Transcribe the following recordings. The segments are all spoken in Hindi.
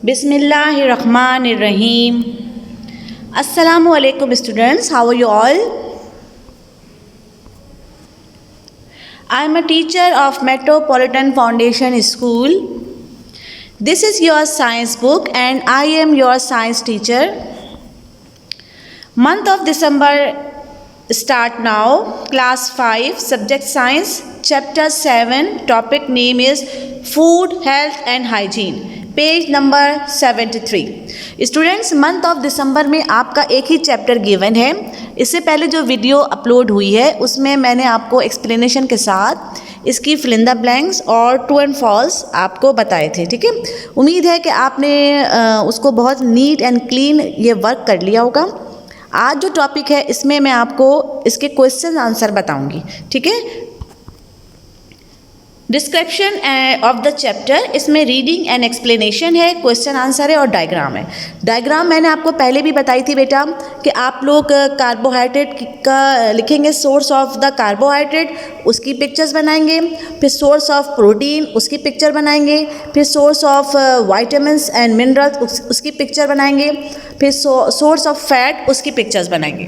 Bismillahirrahmanirrahim. Assalamu alaikum students, how are you all? I am a teacher of Metropolitan Foundation School. This is your science book and I am your science teacher. Month of December start now. Class 5, subject science, chapter 7, topic name is food, health and hygiene. Page number 73। Students, month of December में आपका एक ही चैप्टर गिवन है। इससे पहले जो वीडियो अपलोड हुई है उसमें मैंने आपको एक्सप्लेनेशन के साथ इसकी फिल इन द ब्लैंक्स और ट्रू एंड फॉल्स आपको बताए थे। ठीक है, उम्मीद है कि आपने उसको बहुत नीट एंड क्लीन ये वर्क कर लिया होगा। आज जो टॉपिक है इसमें मैं आपको इसके क्वेश्चन आंसर बताऊंगी। ठीक है, डिस्क्रिप्शन ऑफ द चैप्टर, इसमें रीडिंग एंड एक्सप्लेनेशन है, क्वेश्चन आंसर है और डायग्राम है। डायग्राम मैंने आपको पहले भी बताई थी बेटा कि आप लोग कार्बोहाइड्रेट का लिखेंगे, सोर्स ऑफ द कार्बोहाइड्रेट उसकी पिक्चर्स बनाएंगे, फिर सोर्स ऑफ प्रोटीन उसकी पिक्चर बनाएंगे, फिर source of vitamins and minerals उसकी पिक्चर बनाएंगे, फिर सोर्स ऑफ फैट उसकी पिक्चर्स बनाएंगे।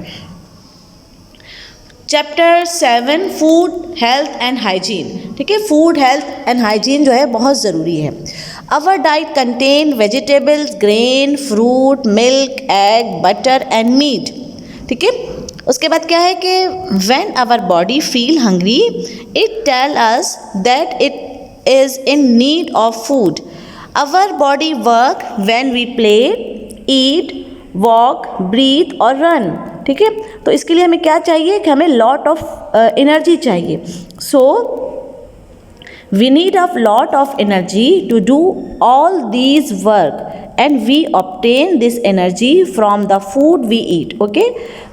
Chapter 7 food, health and hygiene. ठीक है, फूड, हेल्थ एंड हाइजीन जो है बहुत ज़रूरी है। Our diet contain vegetables, grain, fruit, milk, egg, butter and meat. ठीक है, उसके बाद क्या है कि when our body feel hungry it tell us that it is in need of food. Our body work when we play, eat, walk, breathe और रन। ठीक है, तो इसके लिए हमें क्या चाहिए कि हमें लॉट ऑफ एनर्जी चाहिए। So we need a lot of energy to do all these work and we obtain this energy from the food we eat. Okay,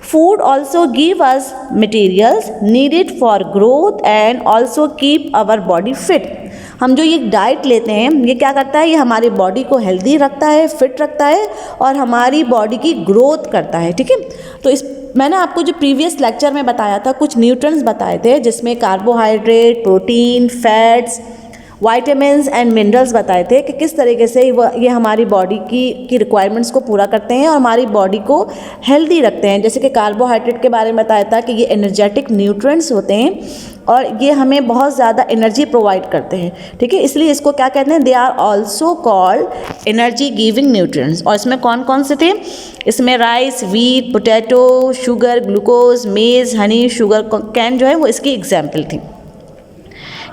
food also give us materials needed for growth and also keep our body fit. हम जो ये डाइट लेते हैं ये क्या करता है, ये हमारी बॉडी को हेल्दी रखता है, फिट रखता है और हमारी बॉडी की ग्रोथ करता है। ठीक है, तो इस मैंने आपको जो प्रीवियस लेक्चर में बताया था कुछ न्यूट्रिएंट्स बताए थे जिसमें carbohydrate, protein, fats, vitamins and minerals बताए थे कि किस तरीके से ये हमारी बॉडी की रिक्वायरमेंट्स को पूरा करते हैं और हमारी बॉडी को हेल्दी रखते हैं। जैसे कि कार्बोहाइड्रेट के बारे में बताया था कि ये एनर्जेटिक न्यूट्रिएंट्स होते हैं और ये हमें बहुत ज़्यादा एनर्जी प्रोवाइड करते हैं। ठीक है, इसलिए इसको क्या कहते हैं, they are also called energy giving nutrients. और इसमें कौन कौन से थे, इसमें rice, wheat, potato, sugar, glucose, maize, honey, sugar cane जो है वो इसकी एग्जाम्पल थी।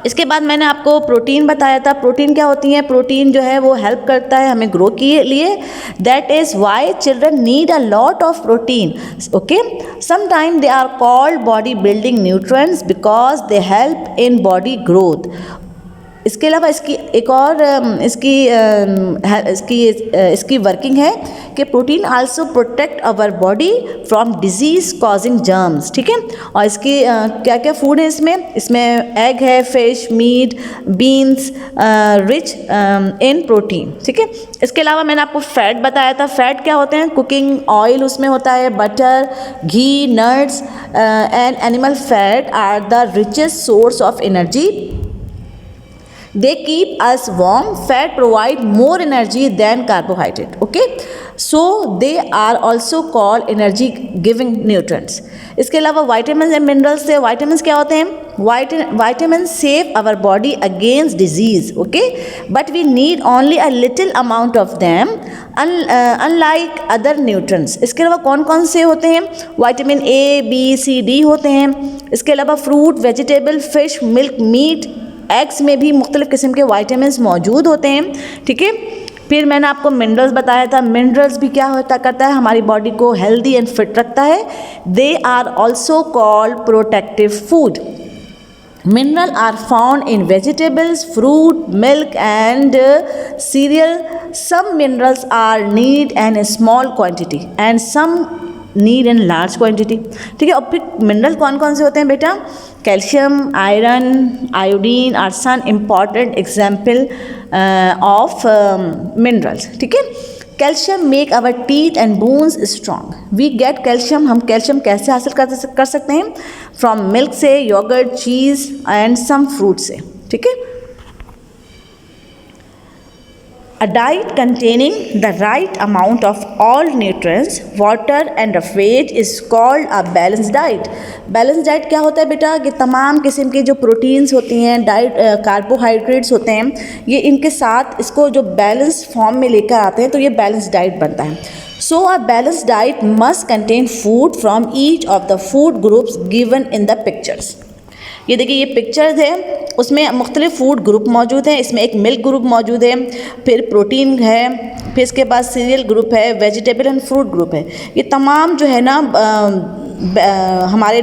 इसके बाद मैंने आपको प्रोटीन बताया था। प्रोटीन क्या होती है, प्रोटीन जो है वो हेल्प करता है हमें ग्रो के लिए। That is why children need a lot of protein. Okay, sometime they are called body building nutrients because they help in body growth. इसके अलावा इसकी एक और इसकी वर्किंग है कि protein also protect our body from disease causing germs. ठीक है, और इसकी क्या क्या फूड है इसमें एग है, fish, meat, beans, rich in protein. ठीक है, इसके अलावा मैंने आपको फैट बताया था। फैट क्या होते हैं, कुकिंग ऑयल उसमें होता है, बटर, घी, nuts and animal fat are the richest source of energy. They keep us warm. Fat provide more energy than carbohydrate. Okay, so they are also called energy giving nutrients. इसके अलावा vitamins and minerals से vitamins क्या होते हैं, vitamins save our body against disease. Okay, but we need only a little amount of them, unlike other nutrients. इसके अलावा कौन कौन से होते हैं, vitamin A, B, C, D होते हैं। इसके अलावा fruit, vegetable, fish, milk, meat, eggs में भी मुख्तलिफ़ किस्म के वाइटामिन्स मौजूद होते हैं। ठीक है, फिर मैंने आपको मिनरल्स बताया था। मिनरल्स भी क्या करता है, हमारी बॉडी को हेल्दी एंड फिट रखता है। They are also called protective food. Mineral are found in vegetables, fruit, milk and cereal. Some minerals are need an small quantity and some need in large quantity. ठीक है, और फिर मिनरल कौन कौन से होते हैं बेटा, calcium, iron, iodine are some important example of minerals. ठीक है, calcium make our teeth and bones strong. We get calcium, हम कैल्शियम कैसे हासिल कर सकते हैं, फ्रॉम मिल्क से, yogurt, cheese and some fruit से। ठीक है, A diet containing the right amount of all nutrients, water and roughage is called a balanced diet. Balanced diet क्या होता है बेटा कि तमाम किस्म के जो प्रोटीन्स होती हैं, कार्बोहाइड्रेट्स होते हैं, ये इनके साथ इसको जो बैलेंस फॉर्म में लेकर आते हैं तो ये बैलेंस डाइट बनता है. So a balanced diet must contain food from each of the food groups given in the pictures. ये देखिए ये पिक्चर्स है, उसमें मुख्तलिफ फूड ग्रुप मौजूद हैं. इसमें एक मिल्क ग्रुप मौजूद है, फिर प्रोटीन है, फिर इसके बाद सीरियल ग्रुप है, वेजिटेबल एंड फ्रूट ग्रुप है. ये तमाम जो है ना हमारे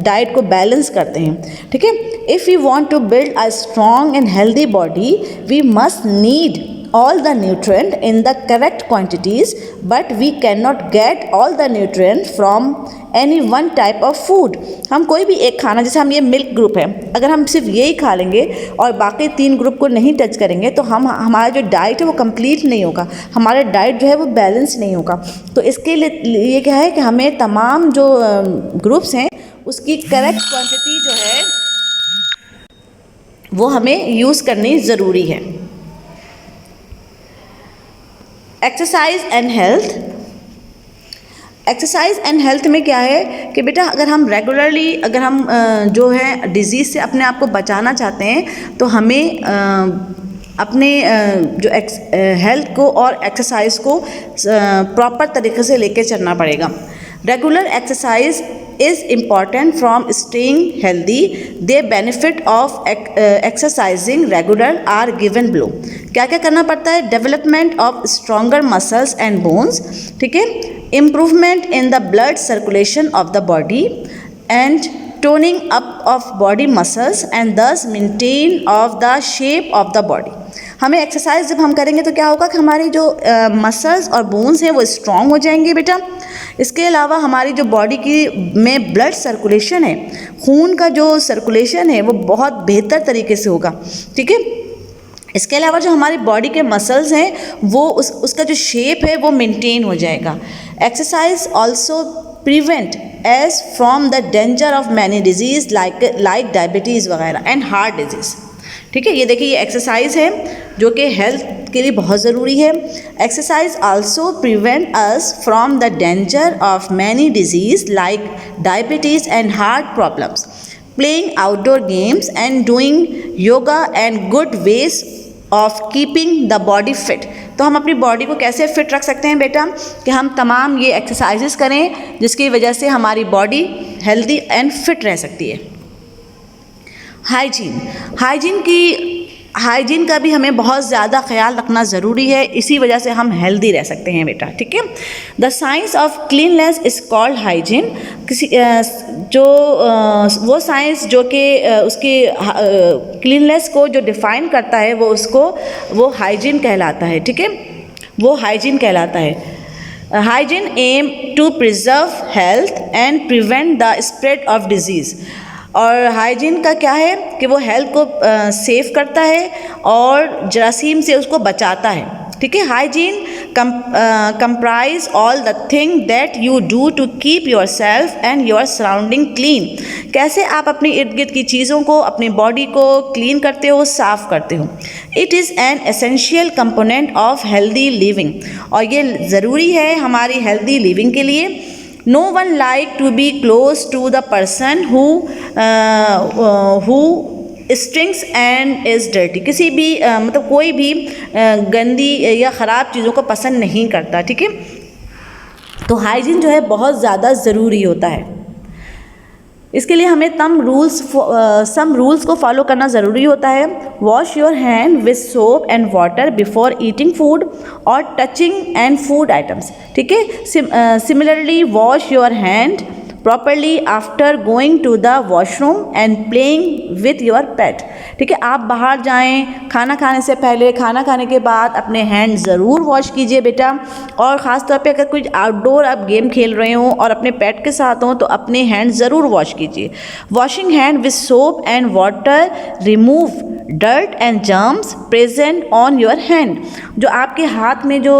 डाइट को बैलेंस करते हैं. ठीक है. If you want to build a strong and healthy body we must need all the nutrient in the correct quantities, but we cannot get all the nutrient from any one type of food. हम कोई भी एक खाना, जैसे हम ये मिल्क ग्रुप है, अगर हम सिर्फ यही खा लेंगे और बाकी 3 ग्रुप को नहीं टच करेंगे तो हमारा जो डाइट है वो कंप्लीट नहीं होगा, हमारा डाइट जो है वो बैलेंस नहीं होगा. तो इसके लिए ये क्या है कि हमें तमाम जो ग्रुप्स हैं उसकी करेक्ट क्वांटिटी जो है वो हमें यूज़ करनी ज़रूरी है. Exercise and health. Exercise and health में क्या है कि बेटा अगर हम रेगुलरली अगर हम जो है डिज़ीज़ से अपने आप को बचाना चाहते हैं तो हमें अपने जो हेल्थ को और एक्सरसाइज को प्रॉपर तरीके से लेके चलना पड़ेगा. Regular exercise is important from staying healthy. The benefit of exercising regular are given below. क्या क्या करना पड़ता है? Development of stronger muscles and bones. ठीक है. Improvement in the blood circulation of the body and toning up of body muscles and thus maintain of the shape of the body. हमें एक्सरसाइज जब हम करेंगे तो क्या होगा कि हमारी जो मसल्स और बोन्स हैं वो स्ट्रॉन्ग हो जाएंगे बेटा. इसके अलावा हमारी जो बॉडी की में ब्लड सर्कुलेशन है, खून का जो सर्कुलेशन है वो बहुत बेहतर तरीके से होगा. ठीक है. इसके अलावा जो हमारी बॉडी के मसल्स हैं वो उसका जो शेप है वो मेंटेन हो जाएगा. Exercise also prevent us from the danger of many disease like diabetes वगैरह एंड हार्ट डिजीज़. ठीक है. ये देखिए ये एक्सरसाइज है जो कि हेल्थ के लिए बहुत ज़रूरी है. Exercise also prevent us from the danger of many disease like diabetes and heart problems. Playing outdoor games and doing yoga and good ways of keeping the body fit. तो हम अपनी बॉडी को कैसे फिट रख सकते हैं बेटा कि हम तमाम ये एक्सरसाइजेस करें जिसकी वजह से हमारी बॉडी हेल्दी एंड फिट रह सकती है. हाइजीन का भी हमें बहुत ज़्यादा ख्याल रखना ज़रूरी है. इसी वजह से हम हेल्दी रह सकते हैं बेटा. ठीक है. The science of cleanness is called hygiene. वो साइंस जो कि उसकी क्लीननेस को जो डिफ़ाइन करता है वो हाइजीन कहलाता है. ठीक है. वो हाइजीन कहलाता है. Hygiene aim to preserve health and prevent the spread of disease. और हाइजीन का क्या है कि वो हेल्थ को सेव करता है और जरासीम से उसको बचाता है. ठीक है. Hygiene comprise all the thing that you do to keep yourself and your surrounding clean. कैसे आप अपने इर्द गिर्द की चीज़ों को, अपनी बॉडी को क्लीन करते हो, साफ़ करते हो. It is an essential component of healthy living. और ये ज़रूरी है हमारी हेल्दी लिविंग के लिए. No one like to be close to the person who stinks and is dirty. किसी भी मतलब कोई भी गंदी या ख़राब चीज़ों को पसंद नहीं करता. ठीक है. तो हाइजीन जो है बहुत ज़्यादा ज़रूरी होता है. इसके लिए हमें सम रूल्स को फॉलो करना ज़रूरी होता है. Wash your hand with soap and water before eating food और टचिंग एंड फूड आइटम्स. ठीक है. Similarly wash your hand properly after going to the washroom and playing with your pet. ठीक है. आप बाहर जाएं खाना खाने से पहले, खाना खाने के बाद अपने हैंड ज़रूर वॉश कीजिए बेटा. और ख़ास तौर पे अगर कोई आउटडोर आप गेम खेल रहे हो और अपने पेट के साथ हो तो अपने हैंड ज़रूर वॉश कीजिए. Washing hand with soap and water remove dirt and germs present on your hand. जो आपके हाथ में जो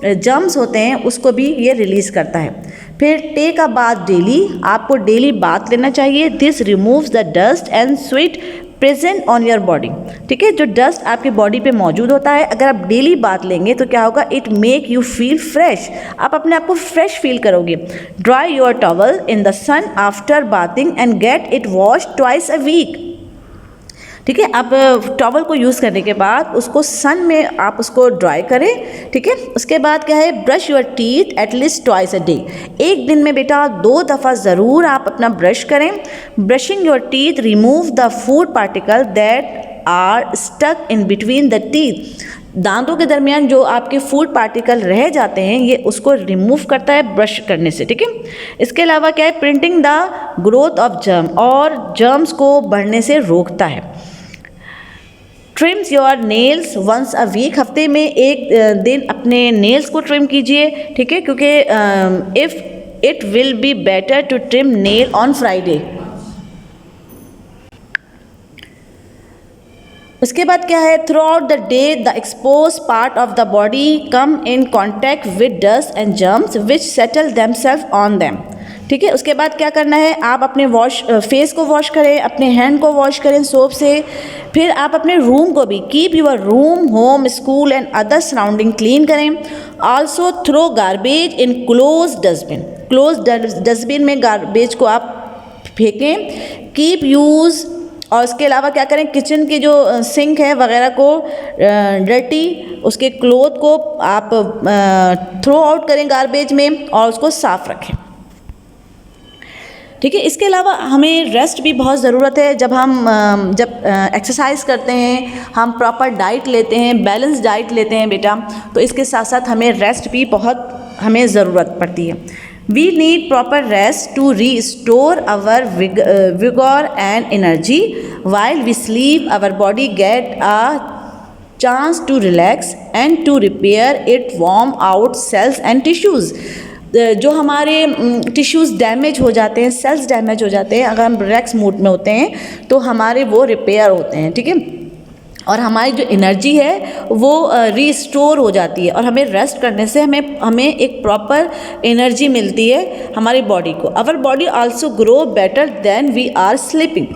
जर्म्स होते हैं उसको भी ये रिलीज़ करता है. फिर टेक अ बाथ डेली. आपको डेली बाथ लेना चाहिए. This removes the dust and sweat present on your body, ठीक है। जो डस्ट आपके बॉडी पे मौजूद होता है, अगर आप डेली बात लेंगे तो क्या होगा, it make you feel fresh, आप अपने आप को फ्रेश फील करोगे। Dry your towel in the sun after bathing and get it wash twice a week, ठीक है। आप टॉवल को यूज़ करने के बाद उसको सन में आप उसको ड्राई करें, ठीक है। उसके बाद क्या है, brush your teeth at least twice a day, एक दिन में बेटा 2 दफ़ा ज़रूर आप अपना ब्रश करें। Brushing your teeth remove the food particle that are stuck in between the teeth, दांतों के दरमियान जो आपके फूड पार्टिकल रह जाते हैं ये उसको रिमूव करता है ब्रश करने से, ठीक है। इसके अलावा क्या है, preventing the growth of germ, और जर्म्स को बढ़ने से रोकता है। Trims your nails once a week, हफ्ते में एक दिन अपने नेल्स को ट्रिम कीजिए, ठीक है, क्योंकि if it will be better to trim nail on Friday. उसके बाद क्या है, throughout the day the expose part of the body come in contact with dust and germs which settle themselves on them, ठीक है। उसके बाद क्या करना है, आप अपने फेस को वॉश करें, अपने हैंड को वॉश करें सोप से, फिर आप अपने रूम को भी, keep your room, home, school and other surrounding clean करें। Also throw garbage in close dustbin, close dustbin में गार्बेज को आप फेंकें। कीप यूज़, और उसके अलावा क्या करें, किचन के जो सिंक है वगैरह को डर्टी उसके क्लोथ को आप थ्रो आउट करें गार्बेज में और उसको साफ़ रखें, ठीक है। इसके अलावा हमें रेस्ट भी बहुत ज़रूरत है। जब हम एक्सरसाइज करते हैं, हम प्रॉपर डाइट लेते हैं, बैलेंस डाइट लेते हैं बेटा, तो इसके साथ साथ हमें रेस्ट भी बहुत हमें ज़रूरत पड़ती है। We need proper rest to restore our vigour and energy while we sleep, our body get a chance to relax and to repair it worn out cells and tissues. जो हमारे टिश्यूज़ डैमेज हो जाते हैं, सेल्स डैमेज हो जाते हैं, अगर हम रिलैक्स मूड में होते हैं तो हमारे वो रिपेयर होते हैं, ठीक है, और हमारी जो एनर्जी है वो रीस्टोर हो जाती है, और हमें रेस्ट करने से हमें एक प्रॉपर एनर्जी मिलती है हमारी बॉडी को। Our body also grow better than we are sleeping,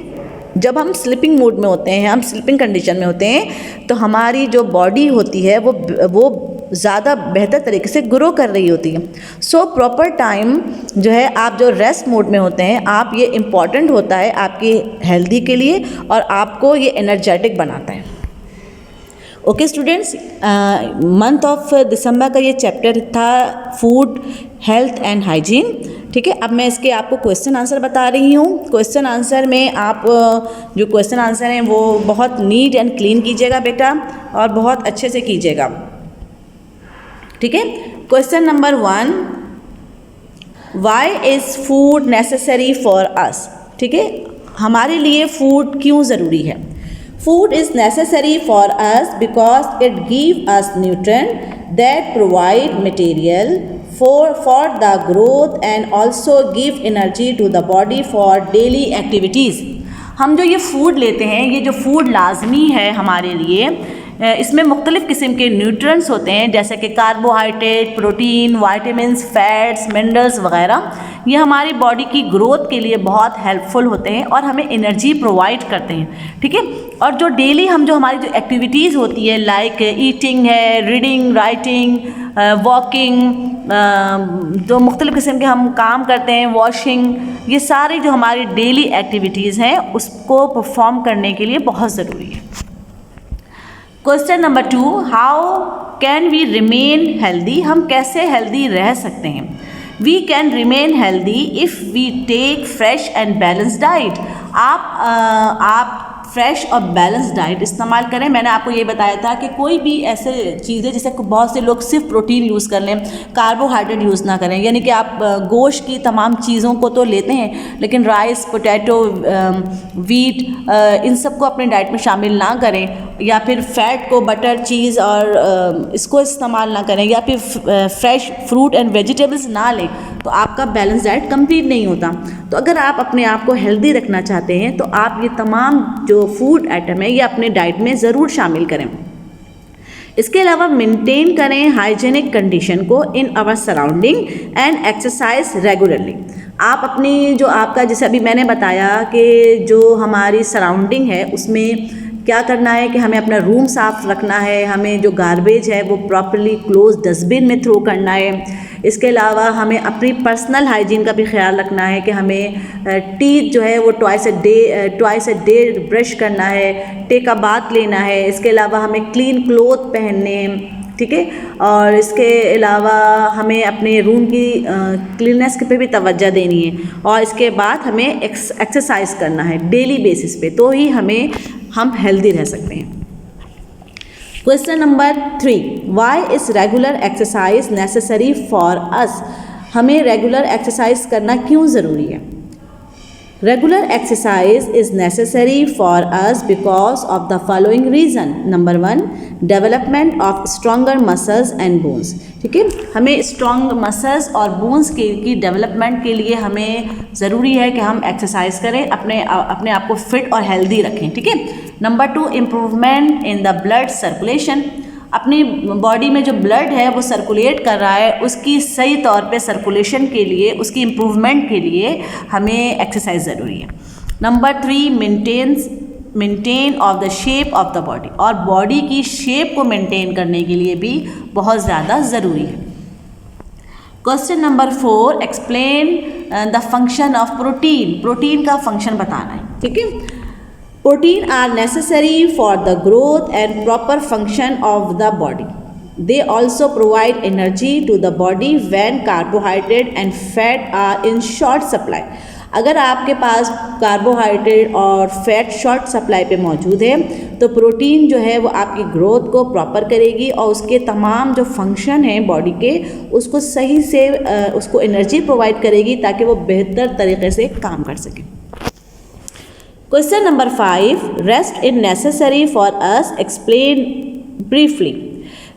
जब हम स्लीपिंग मूड में होते हैं, हम स्लीपिंग कंडीशन में होते हैं, तो हमारी जो बॉडी होती है वो ज़्यादा बेहतर तरीके से ग्रो कर रही होती है। सो प्रॉपर टाइम जो है, आप जो रेस्ट मोड में होते हैं, आप ये इम्पॉर्टेंट होता है आपकी हेल्दी के लिए, और आपको ये एनर्जेटिक बनाता है। Okay students, month of December का ये चैप्टर था फूड, हेल्थ एंड हाइजीन, ठीक है। अब मैं इसके आपको क्वेश्चन आंसर बता रही हूँ। क्वेश्चन आंसर में आप जो क्वेश्चन आंसर हैं वो बहुत नीट एंड क्लीन कीजिएगा बेटा, और बहुत अच्छे से कीजिएगा, ठीक है। Question number 1, why is food necessary for us, ठीक है, हमारे लिए फूड क्यों ज़रूरी है। Food is necessary for us because it give us nutrient that provide material for the growth and also give energy to the body for daily activities। हम जो ये फूड लेते हैं, ये जो फूड लाजमी है हमारे लिए, इसमें मुख्तलिफ़ किस्म के न्यूट्रिएंट्स होते हैं, जैसे कि carbohydrate, protein, vitamins, fats, minerals वगैरह। ये हमारी बॉडी की ग्रोथ के लिए बहुत हेल्पफुल होते हैं और हमें एनर्जी प्रोवाइड करते हैं, ठीक है। और जो डेली हम जो हमारी जो एक्टिविटीज़ होती है, लाइक ईटिंग है, रीडिंग, राइटिंग, वॉकिंग, जो मुख्तलिफ़ किस्म के हम काम करते हैं, वॉशिंग, ये सारी जो हमारी डेली एक्टिविटीज़ हैं उसको परफॉर्म करने के लिए बहुत ज़रूरी है। Question number 2, how can we remain healthy, हम कैसे हेल्दी रह सकते हैं। We can remain healthy if we take fresh and balance diet. आप फ्रेश और बैलेंस डाइट इस्तेमाल करें। मैंने आपको ये बताया था कि कोई भी ऐसे चीज़ें, जैसे बहुत से लोग सिर्फ प्रोटीन यूज़ कर लें, कार्बोहाइड्रेट यूज़ ना करें, यानी कि आप गोश्त की तमाम चीज़ों को तो लेते हैं लेकिन राइस, पोटैटो, वीट, इन सब को अपने डाइट में शामिल ना करें, या फिर फैट को, बटर, चीज़ और इसको इस्तेमाल ना करें, या फिर फ्रेश फ्रूट एंड वेजिटेबल्स ना लें, तो आपका बैलेंस डाइट कंप्लीट नहीं होता। तो अगर आप अपने आप को हेल्दी रखना चाहते हैं तो आप ये तमाम जो फूड आइटम है ये अपने डाइट में ज़रूर शामिल करें। इसके अलावा मेंटेन करें हाइजीनिक कंडीशन को in our surrounding and exercise regularly. आप अपनी जो आपका जैसे अभी मैंने बताया कि जो हमारी सराउंडिंग है उसमें क्या करना है कि हमें अपना रूम साफ़ रखना है, हमें जो गार्बेज है वो प्रॉपर्ली क्लोज डस्टबिन में थ्रो करना है। इसके अलावा हमें अपनी पर्सनल हाइजीन का भी ख्याल रखना है कि हमें टीथ जो है वो ट्वाइस अ डे ब्रश करना है, टेक अ बाथ लेना है। इसके अलावा हमें क्लीन क्लोथ पहनने हैं, ठीक है। और इसके अलावा हमें अपने रूम की क्लीननेस पे भी तवज्जो देनी है। और इसके बाद हमें एक्सरसाइज करना है डेली बेसिस पे, तो ही हम हेल्दी रह सकते हैं। Question number 3, why is regular exercise necessary for us? हमें रेगुलर एक्सरसाइज करना क्यों ज़रूरी है? Regular exercise is necessary for us because of the following reason. Number 1, development of stronger muscles and bones. ठीक है, हमें स्ट्रॉन्ग मसल्स और बोन्स की डेवलपमेंट के लिए हमें ज़रूरी है कि हम एक्सरसाइज करें, अपने आप को फिट और हेल्दी रखें। ठीक है। Number 2, improvement in the blood circulation. अपनी बॉडी में जो ब्लड है वो सर्कुलेट कर रहा है, उसकी सही तौर पे सर्कुलेशन के लिए, उसकी इम्प्रूवमेंट के लिए हमें एक्सरसाइज ज़रूरी है। Number 3, maintain of the shape of the body. और बॉडी की शेप को मेंटेन करने के लिए भी बहुत ज़्यादा ज़रूरी है। Question number 4, explain the function of protein. Protein का फंक्शन बताना है। ठीक है। Protein are necessary for the growth and proper function of the body. They also provide energy to the body when carbohydrate and fat are in short supply. अगर आपके पास कार्बोहाइड्रेट और फैट शॉर्ट सप्लाई पे मौजूद है तो प्रोटीन जो है वो आपकी ग्रोथ को प्रॉपर करेगी और उसके तमाम जो फंक्शन हैं बॉडी के उसको सही से उसको एनर्जी प्रोवाइड करेगी ताकि वो बेहतर तरीके से काम कर सके। Question number 5, rest is necessary for us. Explain briefly.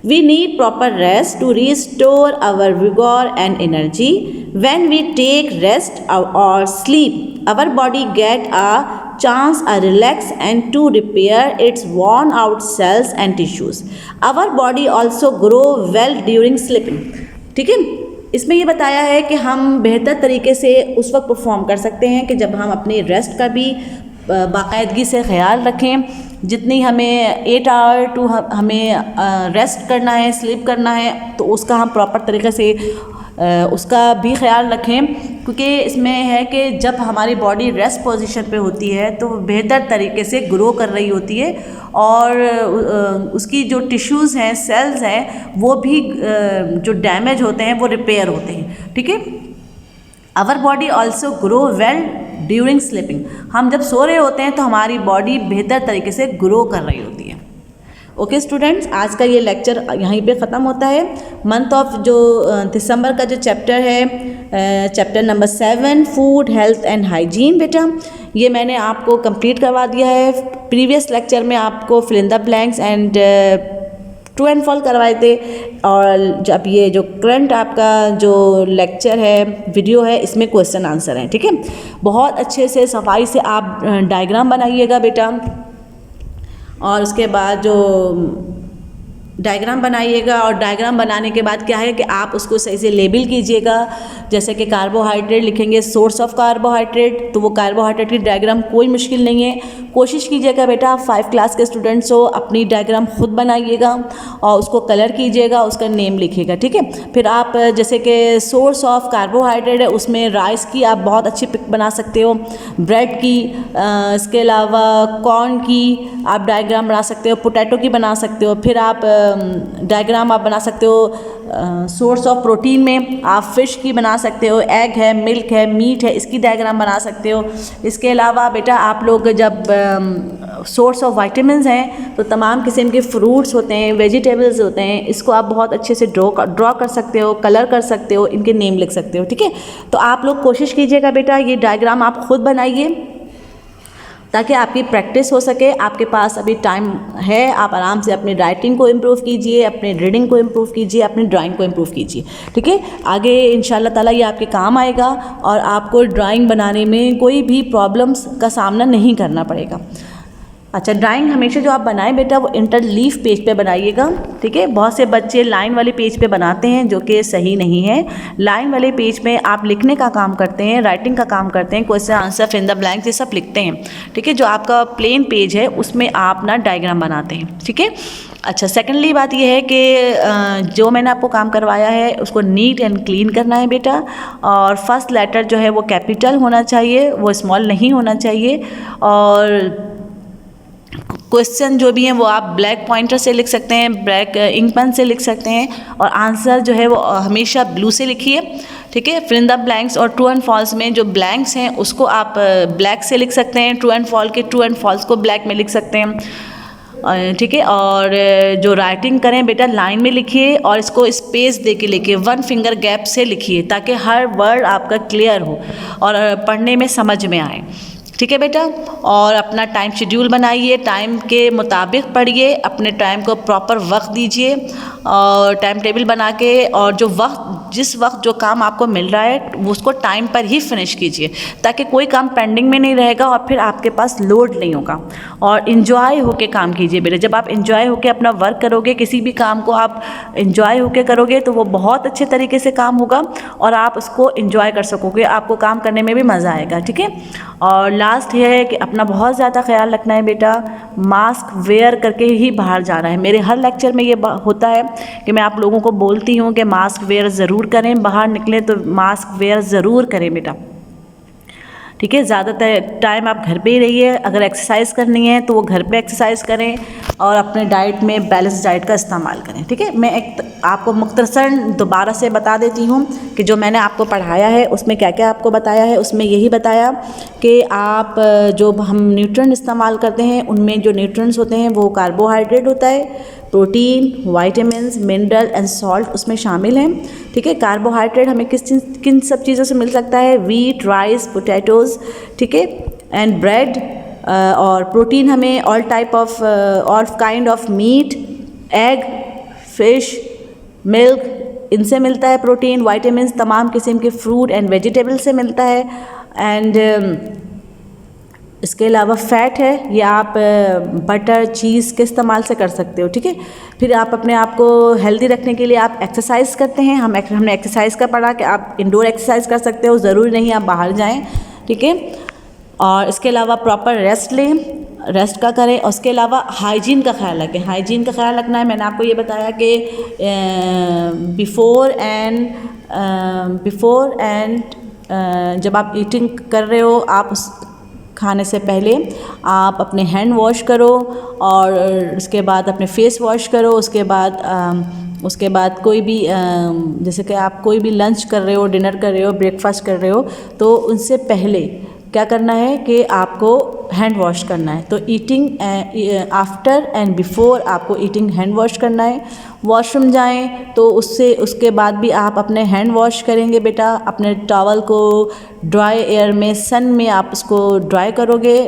We need proper rest to restore our vigor and energy. When we take rest or sleep, our body get a chance to relax and to repair its worn out cells and tissues. Our body also grow well during sleeping. ठीक है। इसमें ये बताया है कि हम बेहतर तरीके से उस वक्त परफॉर्म कर सकते हैं कि जब हम अपनी रेस्ट का भी बाकायदगी से ख्याल रखें। जितनी हमें 8 आवर टू हमें रेस्ट करना है, स्लीप करना है, तो उसका हम प्रॉपर तरीके से उसका भी ख्याल रखें, क्योंकि इसमें है कि जब हमारी बॉडी रेस्ट पोजीशन पे होती है तो बेहतर तरीके से ग्रो कर रही होती है और उसकी जो टिश्यूज़ हैं, सेल्स हैं, वो भी जो डैमेज होते हैं वो रिपेयर होते हैं। ठीक है। Our body also grow well during sleeping. हम जब सो रहे होते हैं तो हमारी बॉडी बेहतर तरीके से ग्रो कर रही होती है। ओके स्टूडेंट्स, आज का ये लेक्चर यहीं पे ख़त्म होता है। मंथ ऑफ जो दिसंबर का जो चैप्टर है, chapter number 7 food health and hygiene, बेटा ये मैंने आपको कंप्लीट करवा दिया है। प्रीवियस लेक्चर में आपको fill in the blanks and true and false करवाए थे, और जब ये जो करंट आपका जो लेक्चर है, वीडियो है, इसमें क्वेश्चन आंसर हैं। ठीक है। बहुत अच्छे से सफाई से आप डायग्राम बनाइएगा बेटा, और उसके बाद जो डायग्राम बनाइएगा, और डायग्राम बनाने के बाद क्या है कि आप उसको सही से लेबल कीजिएगा। जैसे कि कार्बोहाइड्रेट लिखेंगे, सोर्स ऑफ कार्बोहाइड्रेट, तो वो कार्बोहाइड्रेट की डायग्राम कोई मुश्किल नहीं है। कोशिश कीजिएगा बेटा, आप 5 क्लास के स्टूडेंट्स हो, अपनी डायग्राम खुद बनाइएगा और उसको कलर कीजिएगा, उसका नेम लिखिएगा। ठीक है। फिर आप जैसे कि सोर्स ऑफ कार्बोहाइड्रेट है, उसमें राइस की आप बहुत अच्छी पिक बना सकते हो, ब्रेड की, इसके अलावा कॉर्न की आप डायग्राम बना सकते हो, पोटैटो की बना सकते हो। फिर आप डायग्राम आप बना सकते हो सोर्स ऑफ प्रोटीन में, आप फ़िश की बना सकते हो, एग है, मिल्क है, मीट है, इसकी डायग्राम बना सकते हो। इसके अलावा बेटा आप लोग जब सोर्स ऑफ विटामिन्स हैं तो तमाम किस्म के फ्रूट्स होते हैं, वेजिटेबल्स होते हैं, इसको आप बहुत अच्छे से ड्रॉ कर सकते हो, कलर कर सकते हो, इनके नेम लिख सकते हो। ठीक है। तो आप लोग कोशिश कीजिएगा बेटा, ये डायग्राम आप खुद बनाइए ताकि आपकी प्रैक्टिस हो सके। आपके पास अभी टाइम है, आप आराम से अपनी राइटिंग को इम्प्रूव कीजिए, अपने रीडिंग को इम्प्रूव कीजिए, अपनी ड्राइंग को इम्प्रूव कीजिए। ठीक है। आगे इंशाल्लाह ताला ये आपके काम आएगा और आपको ड्राइंग बनाने में कोई भी प्रॉब्लम्स का सामना नहीं करना पड़ेगा। अच्छा, ड्राइंग हमेशा जो आप बनाएं बेटा वो इंटरलीफ पेज पे बनाइएगा, ठीक है। बहुत से बच्चे लाइन वाले पेज पे बनाते हैं जो कि सही नहीं है। लाइन वाले पेज में आप लिखने का काम करते हैं, राइटिंग का काम करते हैं, question answer fill in the blanks ये सब लिखते हैं, ठीक है। जो आपका प्लेन पेज है उसमें आप ना डायग्राम बनाते हैं, ठीक है। अच्छा, सेकेंडली बात ये है कि जो मैंने आपको काम करवाया है उसको नीट एंड क्लीन करना है बेटा, और फर्स्ट लेटर जो है वो कैपिटल होना चाहिए, वो स्मॉल नहीं होना चाहिए, और क्वेश्चन जो भी हैं वो आप ब्लैक पॉइंटर से लिख सकते हैं, ब्लैक इंक पेन से लिख सकते हैं, और आंसर जो है वो हमेशा ब्लू से लिखिए, ठीक है। फिल इन द ब्लैंक्स और ट्रू एंड फॉल्स में जो ब्लैंक्स हैं उसको आप ब्लैक से लिख सकते हैं, ट्रू एंड फॉल्स को ब्लैक में लिख सकते हैं, ठीक है। और जो राइटिंग करें बेटा लाइन में लिखिए और इसको स्पेस दे के लिखिए, 1 फिंगर गैप से लिखिए ताकि हर वर्ड आपका क्लियर हो और पढ़ने में समझ में आए, ठीक है बेटा। और अपना टाइम शेड्यूल बनाइए, टाइम के मुताबिक पढ़िए, अपने टाइम को प्रॉपर वक्त दीजिए और टाइम टेबल बना के, और जो वक्त जिस वक्त जो काम आपको मिल रहा है वो उसको टाइम पर ही फिनिश कीजिए ताकि कोई काम पेंडिंग में नहीं रहेगा और फिर आपके पास लोड नहीं होगा। और इन्जॉय होके काम कीजिए बेटा, जब आप इन्जॉय होके अपना वर्क करोगे, किसी भी काम को आप इन्जॉय होके करोगे तो वो बहुत अच्छे तरीके से काम होगा और आप उसको इन्जॉय कर सकोगे, आपको काम करने में भी मज़ा आएगा, ठीक है। और लास्ट ये है कि अपना बहुत ज़्यादा ख्याल रखना है बेटा, मास्क वेयर करके ही बाहर जाना है। मेरे हर लेक्चर में ये होता है कि मैं आप लोगों को बोलती हूँ कि मास्क वेयर ज़रूर करें, बाहर निकलें तो मास्क वेयर ज़रूर करें बेटा, ठीक है। ज़्यादातर टाइम आप घर पे ही रहिए, अगर एक्सरसाइज करनी है तो वो घर पे एक्सरसाइज करें और अपने डाइट में बैलेंस डाइट का इस्तेमाल करें, ठीक है। मैं एक आपको मुख्तसरन दोबारा से बता देती हूँ कि जो मैंने आपको पढ़ाया है उसमें क्या क्या आपको बताया है। उसमें यही बताया कि आप जो हम न्यूट्रिएंट इस्तेमाल करते हैं उनमें जो न्यूट्रिएंट्स होते हैं वो कार्बोहाइड्रेट होता है, protein, vitamins, mineral and salt उसमें शामिल हैं, ठीक है। कार्बोहाइड्रेट हमें किन सब चीज़ों से मिल सकता है, वीट, राइस, पोटैटोज़, ठीक है, एंड ब्रेड। और प्रोटीन हमें all kind of meat, egg, fish, milk, इनसे मिलता है प्रोटीन। वाइटामिन्स तमाम किस्म के फ्रूट एंड वेजिटेबल से मिलता है। एंड इसके अलावा फ़ैट है, ये आप बटर, चीज़ के इस्तेमाल से कर सकते हो, ठीक है। फिर आप अपने आप को हेल्दी रखने के लिए आप एक्सरसाइज करते हैं, हमने एक्सरसाइज का पढ़ा कि आप इंडोर एक्सरसाइज कर सकते हो, ज़रूरी नहीं आप बाहर जाएं, ठीक है। और इसके अलावा प्रॉपर रेस्ट लें, रेस्ट का करें, और उसके अलावा हाइजीन का ख्याल रखें। हाइजीन का ख्याल रखना है, मैंने आपको ये बताया कि बिफ़ोर एंड जब आप ईटिंग कर रहे हो, आप खाने से पहले आप अपने हैंड वॉश करो और उसके बाद अपने फेस वॉश करो। उसके बाद कोई भी जैसे कि आप कोई भी लंच कर रहे हो, डिनर कर रहे हो, ब्रेकफास्ट कर रहे हो, तो उनसे पहले क्या करना है कि आपको हैंड वॉश करना है। तो ईटिंग आफ्टर एंड बिफोर आपको ईटिंग हैंड वॉश करना है। वॉशरूम जाएं तो उसके बाद भी आप अपने हैंड वॉश करेंगे बेटा। अपने टॉवल को ड्राई एयर में, सन में आप उसको ड्राई करोगे।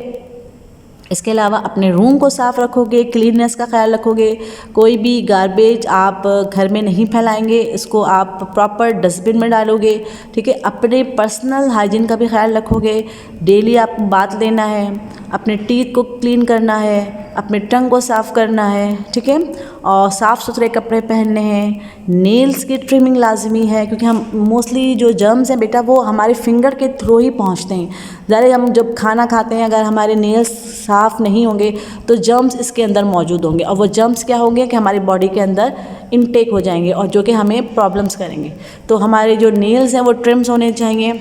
इसके अलावा अपने रूम को साफ़ रखोगे, क्लीननेस का ख्याल रखोगे। कोई भी गार्बेज आप घर में नहीं फैलाएंगे, इसको आप प्रॉपर डस्टबिन में डालोगे, ठीक है। अपने पर्सनल हाइजीन का भी ख्याल रखोगे। डेली आपको बाथ लेना है, अपने टीथ को क्लीन करना है, अपने टंग को साफ़ करना है, ठीक है। और साफ़ सुथरे कपड़े पहनने हैं। नेल्स की ट्रिमिंग लाजमी है क्योंकि हम मोस्टली जो जर्म्स हैं बेटा वो हमारे फिंगर के थ्रू ही पहुंचते हैं। ज़्यादा हम जब खाना खाते हैं अगर हमारे नेल्स साफ़ नहीं होंगे तो जर्म्स इसके अंदर मौजूद होंगे और वो जर्म्स क्या होंगे कि हमारी बॉडी के अंदर इनटेक हो जाएंगे और जो कि हमें प्रॉब्लम्स करेंगे। तो हमारे जो नेल्स हैं वो ट्रिम्स होने चाहिए,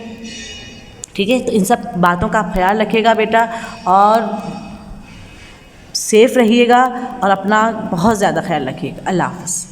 ठीक है। तो इन सब बातों का ख्याल रखिएगा बेटा और सेफ़ रहिएगा और अपना बहुत ज़्यादा ख्याल रखिएगा। अल्लाह हाफ़िज़।